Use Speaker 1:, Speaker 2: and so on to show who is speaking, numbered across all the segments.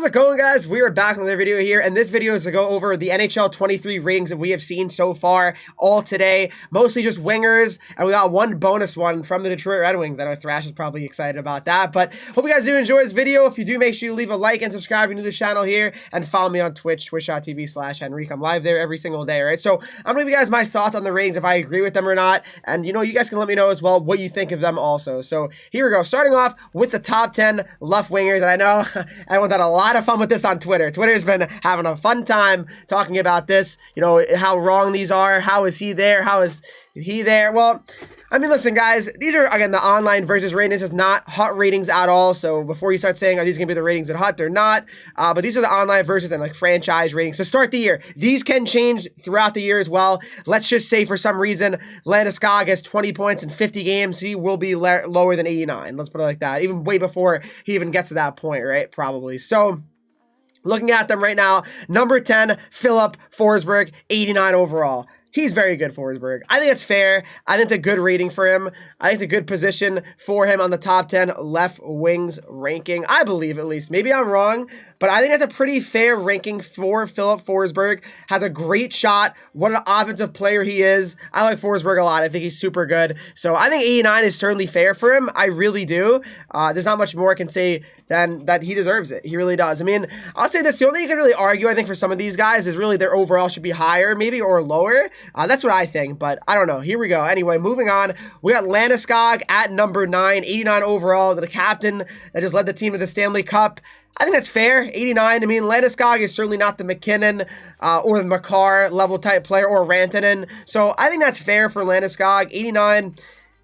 Speaker 1: How's it going, guys? We are back with another video here, and this video is to go over the NHL 23 ratings that we have seen so far all today. Mostly just wingers, and we got one bonus one from the Detroit Red Wings. I know Thrash is probably excited about that, but hope you guys do enjoy this video. If you do, make sure you leave a like and subscribe if you're new to the channel here, and follow me on Twitch, twitch.tv/Henreek. I'm live there every single day, right? So I'm going to give you guys my thoughts on the ratings, if I agree with them or not, and you know, you guys can let me know as well what you think of them also. So here we go, starting off with the top 10 left wingers, and I know everyone's had a lot of fun with this on Twitter. Twitter's been having a fun time talking about this, you know, how wrong these are. How is he there? How is he there? Well, I mean, listen, guys, these are, again, the online versus ratings. This is not hot ratings at all. So before you start saying, are these going to be the ratings at hot? They're not. But these are the online versus and like franchise ratings. So start the year. These can change throughout the year as well. Let's just say for some reason, Landeskog has 20 points in 50 games. He will be lower than 89. Let's put it like that. Even way before he even gets to that point, right? Probably. So looking at them right now, number 10, Philip Forsberg, 89 overall. He's very good, Forsberg. I think it's fair. I think it's a good rating for him. I think it's a good position for him on the top 10 left wings ranking. I believe, at least. Maybe I'm wrong, but I think that's a pretty fair ranking for Philip Forsberg. Has a great shot. What an offensive player he is. I like Forsberg a lot. I think he's super good. So I think 89 is certainly fair for him. I really do. There's not much more I can say than that he deserves it. He really does. I mean, I'll say this. The only thing you can really argue, I think, for some of these guys is really their overall should be higher, maybe, or lower. That's what I think, but I don't know. Here we go. Anyway, moving on. We got Landeskog at number 9, 89 overall, the captain that just led the team to the Stanley Cup. I think that's fair, 89. I mean, Landeskog is certainly not the McKinnon or the Makar level type player or Rantanen. So I think that's fair for Landeskog, 89.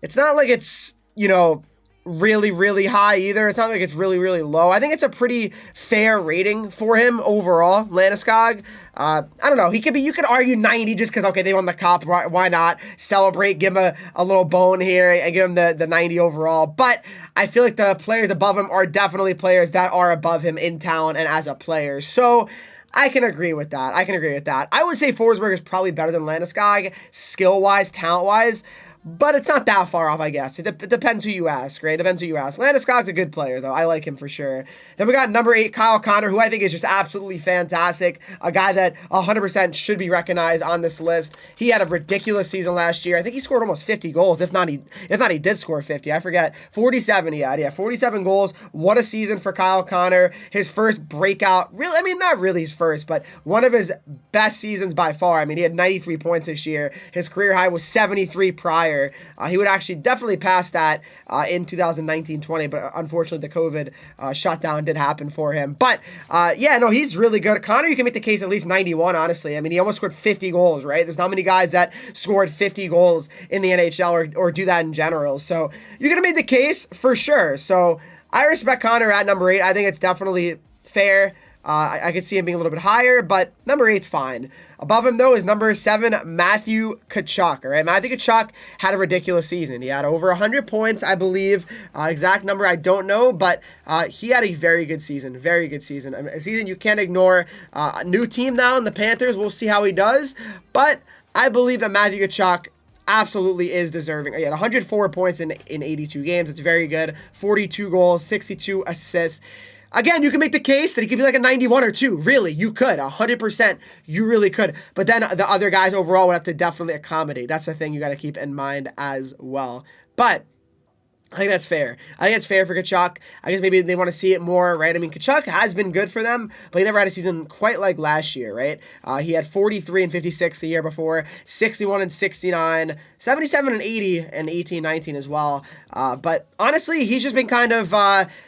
Speaker 1: It's not like it's, you know, really, really high either. It's not like it's really, really low. I think it's a pretty fair rating for him overall, Landeskog. I don't know. He could be, you could argue 90 just because, okay, they won the cup. Why not celebrate, give him a little bone here and give him the 90 overall. But I feel like the players above him are definitely players that are above him in talent and as a player. So I can agree with that. I would say Forsberg is probably better than Landeskog, skill-wise, talent-wise. But it's not that far off, I guess. It depends who you ask, right? Depends who you ask. Landeskog's a good player, though. I like him for sure. Then we got number 8, Kyle Connor, who I think is just absolutely fantastic. A guy that 100% should be recognized on this list. He had a ridiculous season last year. I think he scored almost 50 goals. If not, he did score 50. I forget. 47 he had. Yeah, 47 goals. What a season for Kyle Connor. His first breakout. Really, I mean, not really his first, but one of his best seasons by far. I mean, he had 93 points this year. His career high was 73 prior. He would actually definitely pass that in 2019-20, but unfortunately the COVID shutdown did happen for him. But yeah, no, he's really good. Connor, you can make the case at least 91, honestly. I mean, he almost scored 50 goals, right? There's not many guys that scored 50 goals in the NHL or do that in general. So you're going to make the case for sure. So I respect Connor at number 8. I think it's definitely fair. I could see him being a little bit higher, but number 8's fine. Above him, though, is number 7, Matthew Tkachuk. All right, Matthew Tkachuk had a ridiculous season. He had over 100 points, I believe. Exact number, I don't know, but he had a very good season. Very good season. I mean, a season you can't ignore. A new team now in the Panthers. We'll see how he does, but I believe that Matthew Tkachuk absolutely is deserving. He had 104 points in 82 games. It's very good. 42 goals, 62 assists. Again, you can make the case that he could be like a 91 or 2. Really, you could. 100%. You really could. But then the other guys overall would have to definitely accommodate. That's the thing you got to keep in mind as well. But I think that's fair. I think it's fair for Tkachuk. I guess maybe they want to see it more, right? I mean, Tkachuk has been good for them, but he never had a season quite like last year, right? He had 43 and 56 the year before, 61 and 69, 77 and 80 and 18-19 as well. But honestly, he's just been kind of,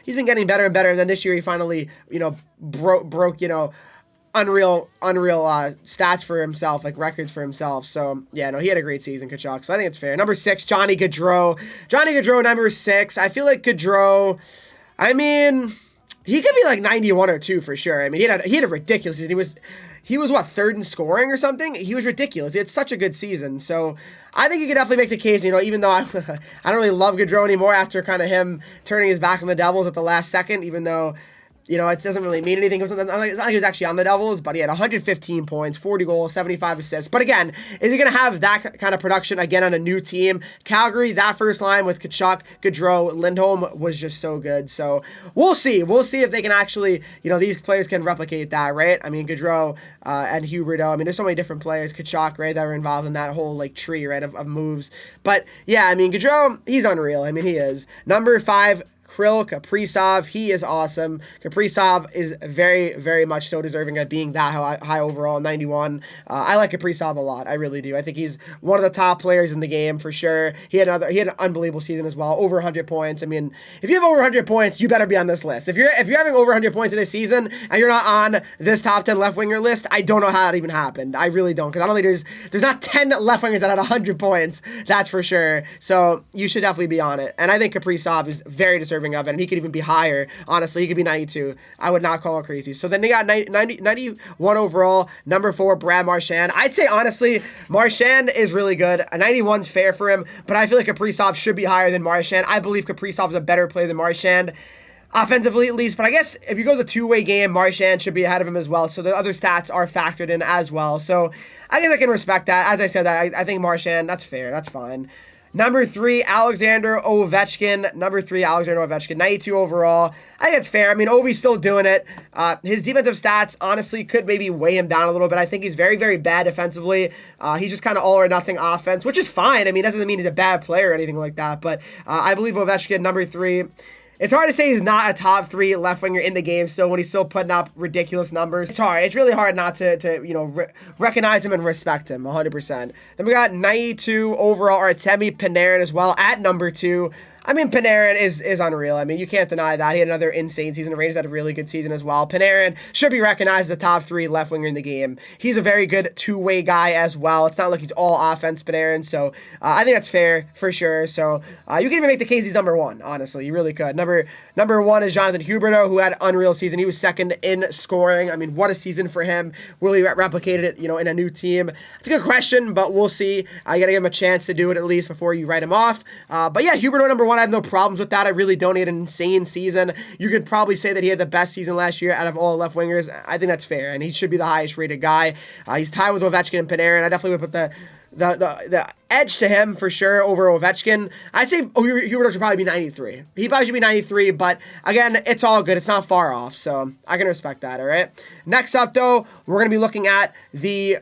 Speaker 1: he's been getting better and better. And then this year he finally, you know, broke, you know, unreal stats for himself, like records for himself. So yeah, no, he had a great season, Tkachuk. So I think it's fair. Number 6, Johnny Gaudreau. Johnny Gaudreau, number 6. I feel like Gaudreau, I mean, he could be like 91 or 2 for sure. I mean, he had a ridiculous season. He was what, 3rd in scoring or something? He was ridiculous. He had such a good season. So I think you could definitely make the case, you know, even though I don't really love Gaudreau anymore after kind of him turning his back on the Devils at the last second, even though it doesn't really mean anything. It's not like he was actually on the Devils, but he had 115 points, 40 goals, 75 assists. But again, is he going to have that kind of production again on a new team? Calgary, that first line with Tkachuk, Gaudreau, Lindholm was just so good. So we'll see. We'll see if they can actually, these players can replicate that, right? I mean, Gaudreau and Huberdeau. I mean, there's so many different players. Tkachuk, right, that were involved in that whole tree, right, of moves. But yeah, I mean, Gaudreau, he's unreal. I mean, he is. Number 5, Kirill Kaprizov, he is awesome. Kaprizov is very, very much so deserving of being that high overall, 91. I like Kaprizov a lot. I really do. I think he's one of the top players in the game for sure. He had an unbelievable season as well, over 100 points. I mean, if you have over 100 points, you better be on this list. If you're having over 100 points in a season and you're not on this top 10 left winger list, I don't know how that even happened. I really don't, because I don't think there's not 10 left wingers that had 100 points. That's for sure. So you should definitely be on it. And I think Kaprizov is very deserving of it, and he could even be higher. Honestly, he could be 92. I would not call it crazy. So then they got 91 overall. Number 4, Brad Marchand. I'd say, honestly, Marchand is really good. A 91's fair for him, but I feel like Kaprizov should be higher than Marchand. I believe Kaprizov is a better player than Marchand, offensively at least, but I guess if you go the two-way game, Marchand should be ahead of him as well, so the other stats are factored in as well. So I guess I can respect that. As I said, I think Marchand, that's fair. That's fine. Number 3, Alexander Ovechkin. 92 overall. I think it's fair. I mean, Ovi's still doing it. His defensive stats, honestly, could maybe weigh him down a little bit. I think he's very, very bad defensively. He's just kind of all or nothing offense, which is fine. I mean, it doesn't mean he's a bad player or anything like that. But I believe Ovechkin, number 3. It's hard to say he's not a top 3 left winger in the game still when he's still putting up ridiculous numbers. It's hard. It's really hard not to recognize him and respect him 100%. Then we got 92 overall Artemi Panarin as well at number 2. I mean, Panarin is unreal. I mean, you can't deny that. He had another insane season. The Rangers had a really good season as well. Panarin should be recognized as the top 3 left winger in the game. He's a very good two-way guy as well. It's not like he's all offense, Panarin. So I think that's fair for sure. So you can even make the case he's number 1, honestly. You really could. Number 1 is Jonathan Huberdeau, who had an unreal season. He was second in scoring. I mean, what a season for him. Will he replicate it, in a new team? It's a good question, but we'll see. You got to give him a chance to do it at least before you write him off. But yeah, Huberdeau, number 1. I have no problems with that. I really don't. He had an insane season. You could probably say that he had the best season last year out of all left wingers. I think that's fair, and he should be the highest rated guy. He's tied with Ovechkin and Panarin. I definitely would put the edge to him for sure over Ovechkin. I'd say Huberdeau should probably be 93. He probably should be 93, but again, it's all good. It's not far off, so I can respect that, all right? Next up, though, we're going to be looking at the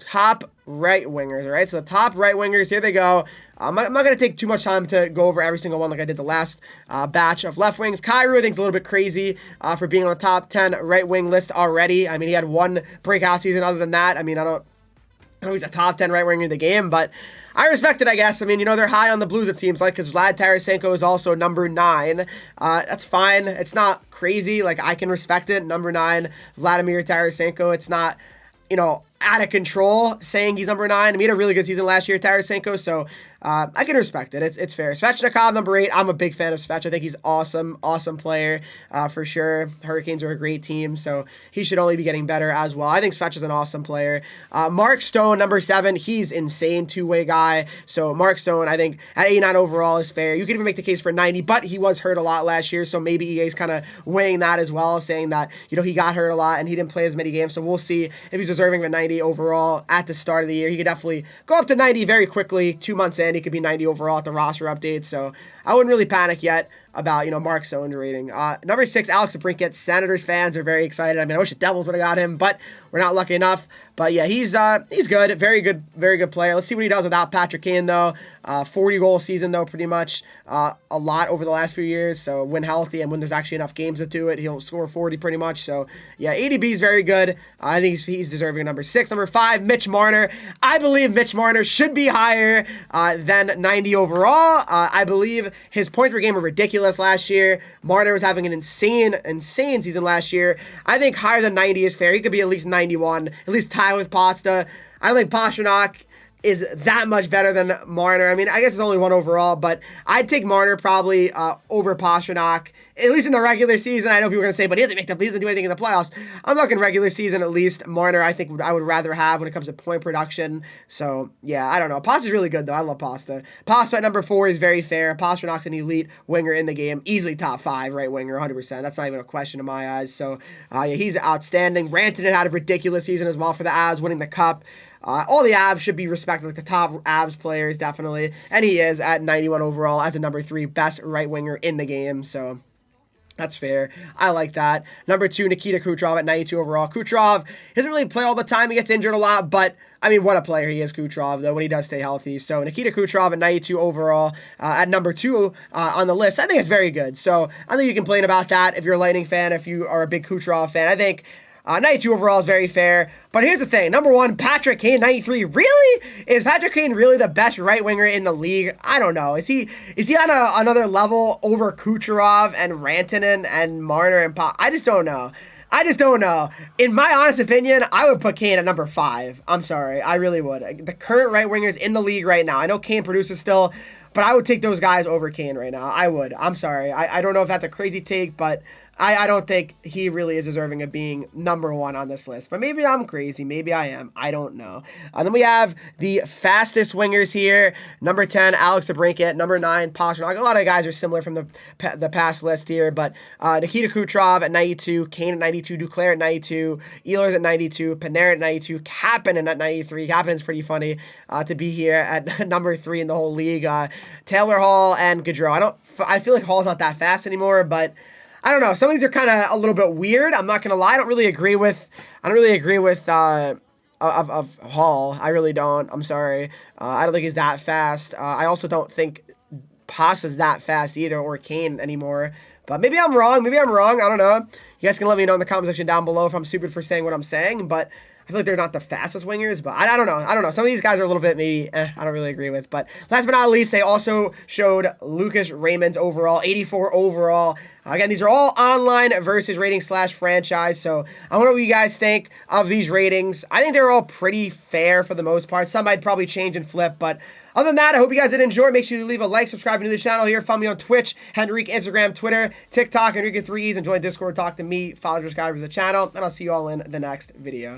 Speaker 1: top right wingers, all right? So the top right wingers, here they go. I'm not going to take too much time to go over every single one like I did the last batch of left wings. Kyrou, I think, is a little bit crazy for being on the top 10 right wing list already. I mean, he had one breakout season. Other than that, I mean, I know he's a top 10 right winger in the game, but I respect it, I guess. I mean, they're high on the Blues, it seems like, because Vlad Tarasenko is also number 9. That's fine. It's not crazy. Like, I can respect it. Number 9, Vladimir Tarasenko. It's not, out of control saying he's number 9. I mean, he had a really good season last year, Tarasenko, so I can respect it. It's fair. Svechnikov, number 8. I'm a big fan of Svech. I think he's awesome player for sure. Hurricanes are a great team, so he should only be getting better as well. I think Svech is an awesome player. Mark Stone, number 7. He's insane two-way guy. So Mark Stone, I think at 89 overall is fair. You could even make the case for 90, but he was hurt a lot last year, so maybe EA's kind of weighing that as well, saying that he got hurt a lot and he didn't play as many games. So we'll see if he's deserving of a 90 overall at the start of the year. He could definitely go up to 90 very quickly. 2 months in, he could be 90 overall at the roster update, so I wouldn't really panic yet about, Mark Stone's rating. Number 6, Alex DeBrincat. Senators fans are very excited. I mean, I wish the Devils would have got him, but we're not lucky enough. But yeah, he's good. Very good player. Let's see what he does without Patrick Kane, though. 40-goal season, though, pretty much. A lot over the last few years, so when healthy and when there's actually enough games to do it, he'll score 40 pretty much. So yeah, ADB is very good. I think he's deserving of number 6. Number 5, Mitch Marner. I believe Mitch Marner should be higher than 90 overall. I believe his points per game were ridiculous last year. Marner was having an insane season last year. I think higher than 90 is fair. He could be at least 91, at least tie with Pasta. I don't think Pastrnak is that much better than Marner. I mean, I guess it's only 1 overall, but I'd take Marner probably over Pastrnak at least in the regular season. I know people are going to say, but he doesn't do anything in the playoffs. I'm looking regular season at least. Marner, I think I would rather have when it comes to point production. So, yeah, I don't know. Pasta's really good, though. I love Pasta. Pasta at number 4 is very fair. Pasternak's an elite winger in the game. Easily top 5 right winger, 100%. That's not even a question in my eyes. So, yeah, he's outstanding. Rantanen had a ridiculous season as well for the Avs, winning the Cup. All the Avs should be respected, like the top Avs players, definitely. And he is at 91 overall as a number 3 best right winger in the game. So, that's fair. I like that. Number 2, Nikita Kucherov at 92 overall. Kucherov doesn't really play all the time. He gets injured a lot, but I mean, what a player he is, Kucherov, though, when he does stay healthy. So Nikita Kucherov at 92 overall at number 2 on the list. I think it's very good. So I think you can complain about that if you're a Lightning fan, if you are a big Kucherov fan. I think 92 overall is very fair. But here's the thing. Number 1, Patrick Kane, 93. Really? Is Patrick Kane really the best right winger in the league? I don't know. Is he on another level over Kucherov and Rantanen and Marner and Pop? I just don't know. In my honest opinion, I would put Kane at number 5. I'm sorry. I really would. The current right wingers in the league right now. I know Kane produces still, but I would take those guys over Kane right now. I would. I'm sorry. I don't know if that's a crazy take, but I don't think he really is deserving of being number 1 on this list. But maybe I'm crazy. Maybe I am. I don't know. Then we have the fastest wingers here. Number 10, Alex DeBrincat. Number 9, Pastrnak. A lot of guys are similar from the past list here. But Nikita Kucherov at 92, Kane at 92, Duclair at 92, Ehlers at 92, Panarin at 92, Kapanen at 93. Kapanen's pretty funny to be here at number 3 in the whole league. Taylor Hall and Gaudreau. I feel like Hall's not that fast anymore, but I don't know. Some of these are kind of a little bit weird. I'm not gonna lie. I don't really agree with Hall. I really don't. I'm sorry. I don't think he's that fast. I also don't think Pasta's that fast either, or Kane anymore. But maybe I'm wrong. I don't know. You guys can let me know in the comment section down below if I'm stupid for saying what I'm saying. But I feel like they're not the fastest wingers, but I don't know. Some of these guys are a little bit maybe I don't really agree with. But last but not least, they also showed Lucas Raymond overall, 84 overall. Again, these are all online versus rating / franchise. So I wonder what you guys think of these ratings. I think they're all pretty fair for the most part. Some I'd probably change and flip, but other than that, I hope you guys did enjoy. Make sure you leave a like, subscribe to the channel here. Follow me on Twitch, Henreek, Instagram, Twitter, TikTok, Henreek with 3 E's, and join Discord, talk to me, follow, subscribe to the channel, and I'll see you all in the next video.